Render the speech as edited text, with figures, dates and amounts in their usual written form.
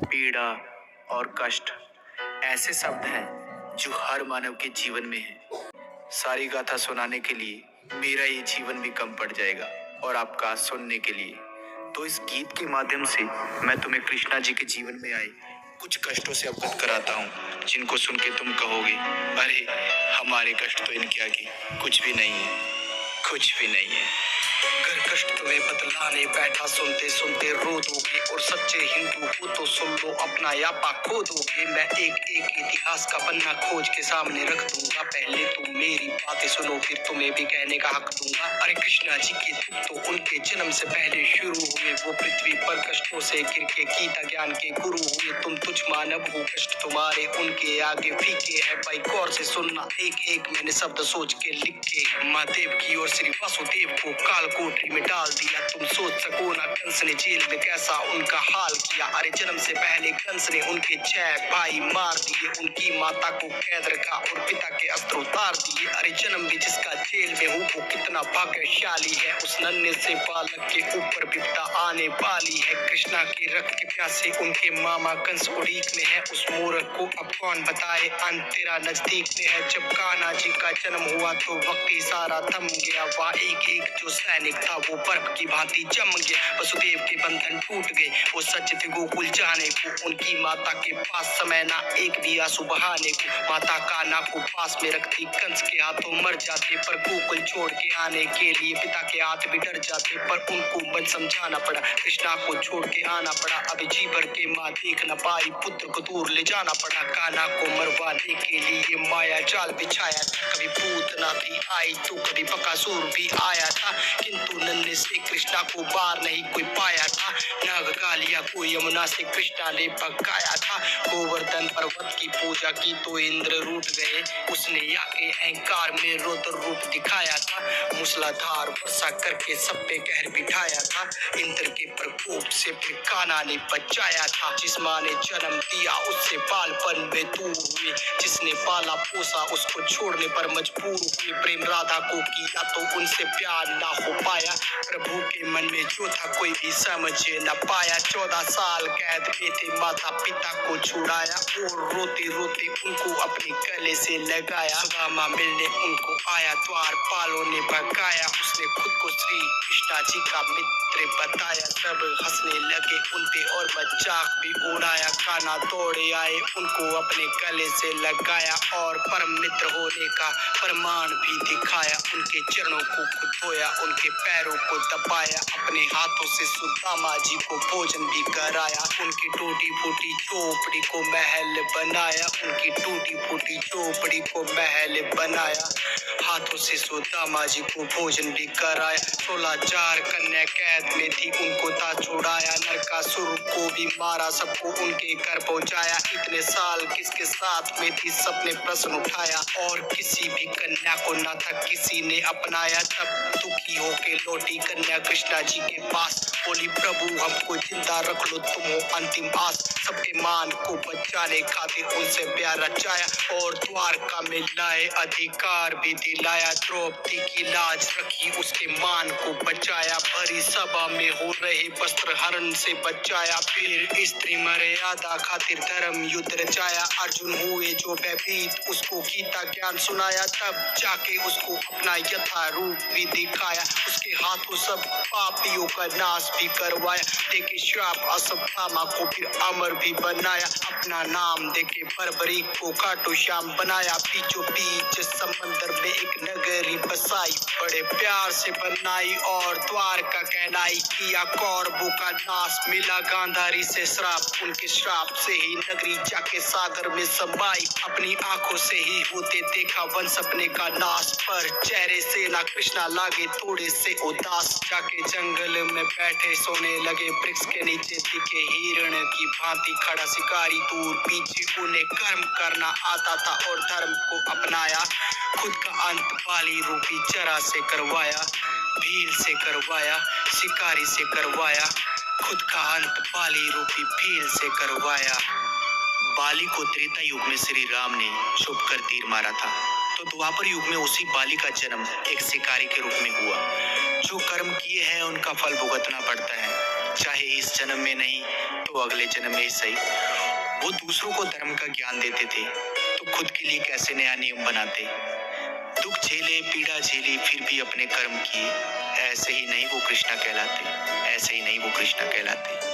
पीड़ा और कष्ट ऐसे शब्द हैं जो हर मानव के जीवन में है। सारी गाथा सुनाने के लिए मेरा ये जीवन भी कम पड़ जाएगा और आपका सुनने के लिए। तो इस गीत के माध्यम से मैं तुम्हें कृष्णा जी के जीवन में आए कुछ कष्टों से अवगत कराता हूँ, जिनको सुन के तुम कहोगे, अरे हमारे कष्ट तो इनके आगे कुछ भी नहीं है, कुछ भी नहीं है। घर कष्ट तुम्हें बतलाने बैठा, सुनते सुनते रो दोगे। और सच्चे हिंदू हो तो सुन लो, अपना यापा खो दोगे। मैं एक एक इतिहास का पन्ना खोज के सामने रख दूंगा। पहले तुम मेरी बातें सुनो, फिर तुम्हें भी कहने का हक दूंगा। अरे कृष्णा जी के दुख तो उनके जन्म से पहले शुरू हुए। वो पृथ्वी पर कष्टों से गिर के गीता ज्ञान के गुरु हुए। तुम तुझ मानव हो, कष्ट तुम्हारे उनके आगे फीके है। भाई गौर से सुनना, एक एक मैंने शब्द सोच के लिखे। महादेव की और श्री वासुदेव को काल कोठरी में डाल दिया। तुम सोच सको ना कंस ने जेल में कैसा उनका हाल किया। अरे जन्म से पहले कंस ने उनके 6 भाई मार दिए। उनकी माता को कैद रखा और पिता के अस्त्र उतार दिए। अरे जन्म भी जिसका जेल में हो वो कितना भाग्यशाली है। उस नन्हे से बालक के ऊपर विपदा आने वाली है। कृष्णा के रक्त के प्यासे उनके मामा कंस उड़ीक में है। उस मूर्ख को अब कौन बताए, अंत तेरा नजदीक में है। जब कान्हा जी का जन्म हुआ तो वक्त ही सारा थम गया। वहाँ एक एक जो सैनिक था वो बर्फ की भांति जम गया। वसुदेव के बंधन टूट गए, वो सच थे गोकुल जाने को। उनकी माता के पास समय ना एक भी आंसू बहाने को। माता कान्हा को पास में रखती कंस के हाथों मर जाते। पर गोकुल छोड़ के आने के लिए पिता के हाथ भी डर जाते। पर उनको मन समझाना पड़ा, कृष्णा को छोड़ के आना पड़ा। अब जी भर के माँ देख न पाई, पुत्र को दूर ले जाना पड़ा। कान्हा को मरवाने के लिए माया जाल बिछाया था। कभी पूतना भी आई तो कभी बकासुर भी आया था, किंतु नन्हे से कृष्णा को बार नहीं कोई पाया था। नाग कालिया को यमुना से कृष्णा ने भगाया था। गोवर्धन पर्वत की पूजा की तो इंद्र रूठ गए। उसने आके अहंकार में रौद्र रूप दिखाया था। मूसलाधार वर्षा करके सब पे कहर बिठाया था। इंद्र के प्रकोप से फिर कान्हा ने बचाया था। जिस माँ ने जन्म दिया उससे बालपन में दूर हुए। जिसने पाला पोसा उसको छोड़ने पर मजबूर हुए। प्रेम राधा को किया तो उनसे प्यार ना हो पाया। प्रभु के मन में जो था कोई भी समझ न पाया। 14 साल कैद में थे, माता पिता को छुड़ाया और रोते रोते उनको अपने गले से लगाया। सुदामा मिलने उनको आया, द्वारपालों ने भगाया। उसने खुद को श्री कृष्णा जी का मित्र बताया। सब हंसने लगे उन पे और मजाक भी उड़ाया। कान्हा दौड़े आए, उनको अपने गले से लगाया और परम मित्र होने का प्रमाण भी दिखाया। उनके चरणों को खुद धोया, उनके पैरों को दबाया। अपने हाथों से सुदामा जी को भोजन भी कराया। उनकी टूटी फूटी झोपड़ी को महल बनाया। उनकी टूटी फूटी झोपड़ी को महल बनाया। हाथों से सुदामा जी को भोजन भी कराया। 16,000 कन्या कैद में थी, उनको था छुड़ाया। नरकासुर को भी मारा, सबको उनके घर पहुंचाया। इतने साल किसके साथ में थी, सबने प्रश्न उठाया और किसी भी कन्या को ना था किसी ने अपनाया। तब दुखी होके लौटी कन्या कृष्णा जी के पास, बोली प्रभु हमको जिंदा रख लो, तुम हो अंतिम आस। सबके मान को बचाने खातिर उनसे प्यार रचाया और द्वारका में लाए अधिकार भी दिलाया। द्रौपदी की लाज रखी, उसके मान को बचाया। भरी सभा में हो रहे वस्त्र हरण से बचाया। फिर स्त्री मर्यादा खातिर धर्म युद्ध रचाया। अर्जुन हुए जो भयभीत, उसको गीता ज्ञान सुनाया। तब जाके उसको अपना यथा रूप भी दिखाया। उसके हाथों सब पापियों का नाश भी करवाया। देके श्राप अश्वत्थामा को फिर अमर भी बनाया। अपना नाम देके बर्बरी को खाटू श्याम बनाया। बीचों बीच समंदर में एक नगरी बसाई, बड़े प्यार से बनाई और द्वारका कहलाई। किया कौरवों का नाश, मिला गांधारी से श्राप। उनके श्राप से ही नगरी जाके सागर में समाई। अपनी आंखों से ही होते देखा वंश अपने का नाश, पर चेहरे से ना कृष्णा लागे थोड़े से उदास। जाके जंगल में बैठे सोने लगे, वृक्ष के नीचे दिखे हिरण की भांति खड़ा शिकारी दूर पीछे। उन्हें कर्म करना आता था और धर्म को अपनाया। खुद का अंत बाली रूपी चरा से करवाया, भील से करवाया, शिकारी से करवाया। खुद का अंत बाली रूपी भील से करवाया। बाली को त्रेता युग में श्री राम ने छुप कर तीर मारा था, तो द्वापर युग में उसी बाली का जन्म एक शिकारी के रूप में हुआ। जो कर्म किए हैं उनका फल भुगतना पड़ता है, चाहे इस जन्म में नहीं तो तो अगले जन्म में ही सही वो दूसरों को धर्म का ज्ञान देते थे, तो खुद के लिए कैसे नया नियम बनाते। दुख झेले, पीड़ा झेली, फिर भी अपने कर्म किए। ऐसे ही नहीं वो कृष्णा कहलाते, ऐसे ही नहीं वो कृष्णा कहलाते।